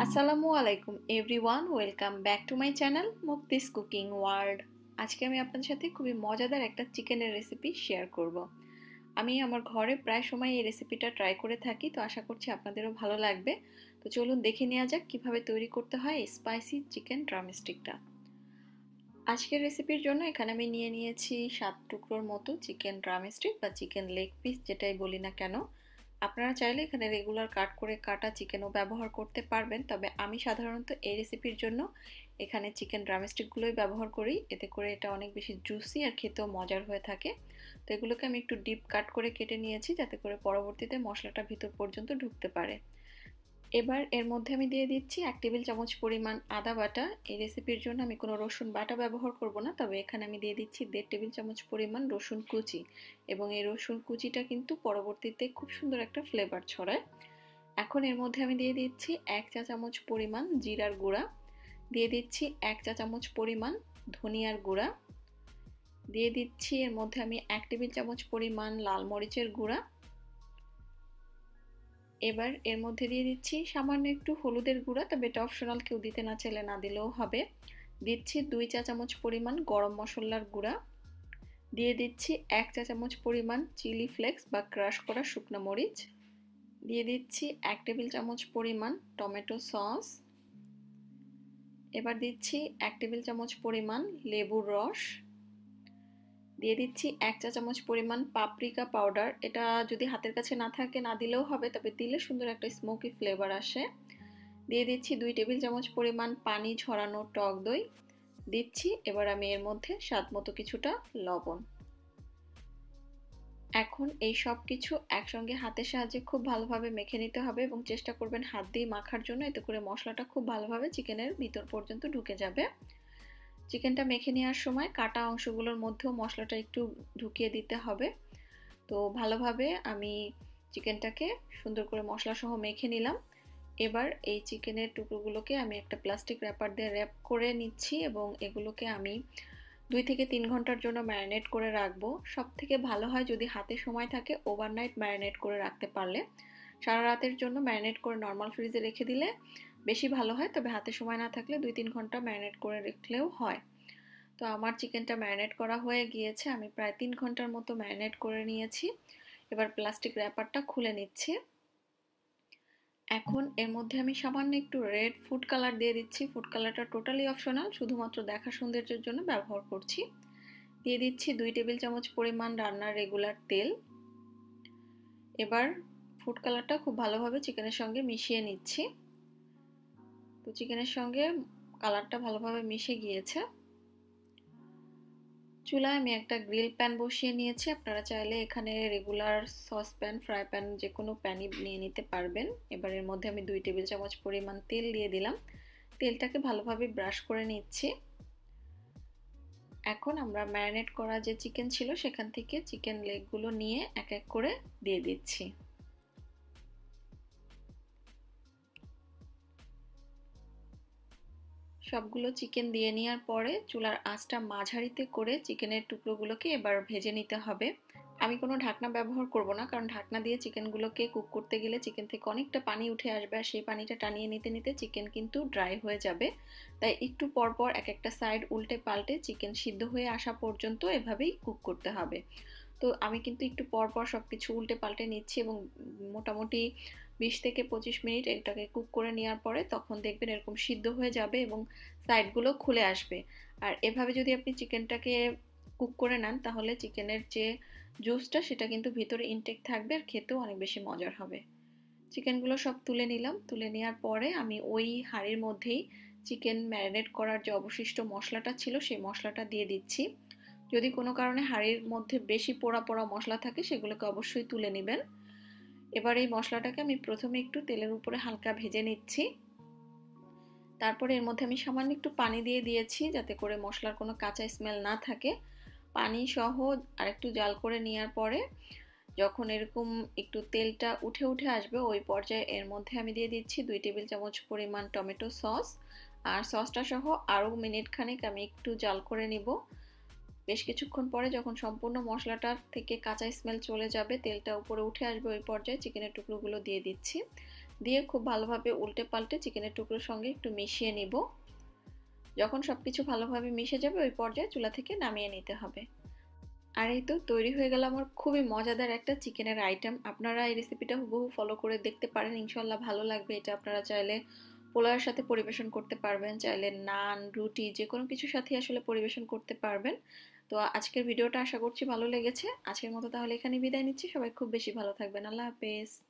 আসসালামু আলাইকুম everyone, welcome back to my channel Mukti's cooking world. আজকে আমি আপনাদের সাথে খুবই মজাদার একটা চিকেনের রেসিপি শেয়ার করব। আমি আমার ঘরে প্রায় সময় এই রেসিপিটা ট্রাই করে থাকি, তো আশা করছি আপনাদেরও ভালো লাগবে। তো চলুন দেখে নেওয়া যাক কিভাবে তৈরি করতে হয় এই স্পাইসি চিকেন ড্রামস্টিকটা। আজকের রেসিপির জন্য এখানে আমি নিয়ে নিয়েছি 7 টুকরোর মতো চিকেন ড্রামস্টিক বা চিকেন লেগ পিস, যেটাই বলি না কেন। আপনারা চাইলে এখানে রেগুলার কাট করে কাটা চিকেনও ব্যবহার করতে পারবেন, তবে আমি সাধারণত এই রেসিপির জন্য এখানে চিকেন ড্রামস্টিকগুলোই ব্যবহার করি। এতে করে এটা অনেক বেশি জুসি আর খেতেও মজার হয়ে থাকে। তো এগুলোকে আমি একটু ডিপ কাট করে কেটে নিয়েছি, যাতে করে পরবর্তীতে মশলাটা ভিতর পর্যন্ত ঢুকতে পারে। এবার এর মধ্যে আমি দিয়ে দিচ্ছি 1 টেবিল চামচ পরিমাণ আদা বাটা। এই রেসিপির জন্য আমি কোনো রসুন বাটা ব্যবহার করব না, তবে এখানে আমি দিয়ে দিচ্ছি 1.5 টেবিল চামচ পরিমাণ রসুন কুচি, এবং এই রসুন কুচিটা কিন্তু পরবর্তীতে খুব সুন্দর একটা ফ্লেভার ছড়ায়। এখন এর মধ্যে আমি দিয়ে দিচ্ছি 1 চা চামচ পরিমাণ জিরার গুঁড়া, দিয়ে দিচ্ছি 1 চা চামচ পরিমাণ ধনিয়ার গুঁড়া, দিয়ে দিচ্ছি এর মধ্যে আমি 1 টেবিল চামচ পরিমাণ লাল মরিচের গুঁড়া। এবার এর মধ্যে দিয়ে দিচ্ছি সামান্য একটু হলুদের গুঁড়া, তবে এটা অপশনাল, কেউ দিতে না চাইলে না দিলেও হবে। দিচ্ছি 2 চা চামচ পরিমাণ গরম মশলার গুঁড়া, দিয়ে দিচ্ছি 1 চা চামচ পরিমাণ চিলি ফ্লেক্স বা ক্রাশ করা শুকনো মরিচ, দিয়ে দিচ্ছি 1 টেবিল চামচ পরিমাণ টমেটো সস। এবার দিচ্ছি 1 টেবিল চামচ পরিমাণ লেবুর রস, দিয়ে দিচ্ছি 1 চা চামচ পরিমাণ পাপরিকা পাউডার। এটা যদি হাতের কাছে না থাকে না দিলেও হবে, তবে দিলে সুন্দর একটা স্মোকি ফ্লেভার আসে। দিয়ে দিচ্ছি 2 টেবিল চামচ পরিমাণ পানি ঝরানো টক দই দিচ্ছি। এবার আমি এর মধ্যে স্বাদ মতো কিছুটা লবণ। এখন এই সব কিছু একসঙ্গে হাতের সাহায্যে খুব ভালোভাবে মেখে নিতে হবে, এবং চেষ্টা করবেন হাত দিয়ে মাখার জন্য, এতে করে মশলাটা খুব ভালোভাবে চিকেনের ভিতর পর্যন্ত ঢুকে যাবে। চিকেনটা মেখে নেওয়ার সময় কাটা অংশগুলোর মধ্যেও মশলাটা একটু ঢুকিয়ে দিতে হবে। তো ভালোভাবে আমি চিকেনটাকে সুন্দর করে মশলা সহ মেখে নিলাম। এবার এই চিকেনের টুকরোগুলোকে আমি একটা প্লাস্টিক র্যাপার দিয়ে র্যাপ করে নিচ্ছি, এবং এগুলোকে আমি 2 থেকে 3 ঘন্টার জন্য ম্যারিনেট করে রাখবো। সব থেকে ভালো হয় যদি হাতে সময় থাকে ওভারনাইট ম্যারিনেট করে রাখতে পারলে। সারা রাতের জন্য ম্যারিনেট করে নর্মাল ফ্রিজে রেখে দিলে বেশি ভালো হয়, তবে হাতে সময় না থাকলে 2-3 ঘন্টা ম্যারিনেট করে রাখলেও হয়। তো আমার চিকেনটা ম্যারিনেট করা হয়ে গিয়েছে, আমি প্রায় 3 ঘন্টার মতো ম্যারিনেট করে নিয়েছি। এবার প্লাস্টিক র্যাপারটা খুলে নিচ্ছি। এখন এর মধ্যে আমি সামান্য একটু রেড ফুড কালার দিয়ে দিচ্ছি। ফুড কালারটা টোটালি অপশনাল, শুধুমাত্র দেখা সৌন্দর্যের জন্য ব্যবহার করছি। দিয়ে দিচ্ছি 2 টেবিল চামচ পরিমাণ রান্নার রেগুলার তেল। এবার ফুড কালারটা খুব ভালোভাবে চিকেনের সঙ্গে মিশিয়ে নিচ্ছি। তো চিকেনের সঙ্গে কালারটা ভালোভাবে মিশে গিয়েছে। চুলায় আমি একটা গ্রিল প্যান বসিয়ে নিয়েছি। আপনারা চাইলে এখানে রেগুলার সসপ্যান, ফ্রাই প্যান যে কোনো প্যানই নিয়ে নিতে পারবেন। এবার এর মধ্যে আমি 2 টেবিল চামচ পরিমাণ তেল দিয়ে দিলাম। তেলটাকে ভালোভাবে ব্রাশ করে নিচ্ছি। এখন আমরা ম্যারিনেট করা যে চিকেন ছিল সেখান থেকে চিকেন লেগগুলো নিয়ে এক এক করে দিয়ে দিচ্ছি। সবগুলো চিকেন দিয়ে নেওয়ার পরে চুলার আঁচটা মাঝারিতে করে চিকেনের টুকরোগুলোকে এবার ভেজে নিতে হবে। আমি কোনো ঢাকনা ব্যবহার করব না, কারণ ঢাকনা দিয়ে চিকেনগুলোকে কুক করতে গেলে চিকেন থেকে অনেকটা পানি উঠে আসবে, আর সেই পানিটা টানিয়ে নিতে নিতে চিকেন কিন্তু ড্রাই হয়ে যাবে। তাই একটু পরপর এক একটা সাইড উল্টে পাল্টে চিকেন সিদ্ধ হয়ে আসা পর্যন্ত এভাবেই কুক করতে হবে। তো আমি কিন্তু একটু পরপর সব কিছু উল্টে পাল্টে নিচ্ছি, এবং মোটামুটি 20 থেকে 25 মিনিট এটাকে কুক করে নেওয়ার পরে তখন দেখবেন এরকম সিদ্ধ হয়ে যাবে এবং সাইডগুলো খুলে আসবে। আর এভাবে যদি আপনি চিকেনটাকে কুক করে নেন, তাহলে চিকেনের যে জুসটা সেটা কিন্তু ভিতরে ইনটেক থাকবে, আর খেতেও অনেক বেশি মজার হবে। চিকেনগুলো সব তুলে নিলাম। তুলে নেওয়ার পরে আমি ওই হাঁড়ির মধ্যেই চিকেন ম্যারিনেট করার যে অবশিষ্ট মশলাটা ছিল সেই মশলাটা দিয়ে দিচ্ছি। যদি কোনো কারণে হাঁড়ির মধ্যে বেশি পোড়া পোড়া মশলা থাকে সেগুলোকে অবশ্যই তুলে নেবেন। এবার এই মশলাটাকে আমি প্রথমে একটু তেলের উপরে হালকা ভেজে নিচ্ছি। তারপরে এর মধ্যে আমি সামান্য একটু পানি দিয়ে দিয়েছি, যাতে করে মশলার কোনো কাঁচা স্মেল না থাকে। পানি সহ আরেকটু জাল করে নেওয়ার পরে যখন এরকম একটু তেলটা উঠে উঠে আসবে, ওই পর্যায়ে এর মধ্যে আমি দিয়ে দিচ্ছি 2 টেবিল চামচ পরিমাণ টমেটো সস। আর সসটা সহ আরও মিনিট খানেক আমি একটু জাল করে নিব। বেশ কিছুক্ষণ পরে যখন সম্পূর্ণ মশলাটার থেকে কাঁচা স্মেল চলে যাবে, তেলটা উপরে উঠে আসবে, ওই পর্যায়ে চিকেনের টুকরোগুলো দিয়ে দিচ্ছি। দিয়ে খুব ভালোভাবে উল্টে পাল্টে চিকেনের টুকরোর সঙ্গে একটু মিশিয়ে নিব। যখন সবকিছু ভালোভাবে মিশে যাবে ওই পর্যায়ে চুলা থেকে নামিয়ে নিতে হবে। আর এই তো তৈরি হয়ে গেল আমার খুবই মজাদার একটা চিকেনের আইটেম। আপনারা এই রেসিপিটা হুবহু ফলো করে দেখতে পারেন, ইনশাল্লাহ ভালো লাগবে। এটা আপনারা চাইলে পোলাওয়ের সাথে পরিবেশন করতে পারবেন, চাইলে নান, রুটি যে কোনো কিছুর সাথে আসলে পরিবেশন করতে পারবেন। তো আজকের ভিডিওটা আশা করছি ভালো লেগেছে। আজকের মতো তাহলে এখানে বিদায় নিচ্ছি। সবাই খুব বেশি ভালো থাকবেন। আল্লাহ হাফেজ।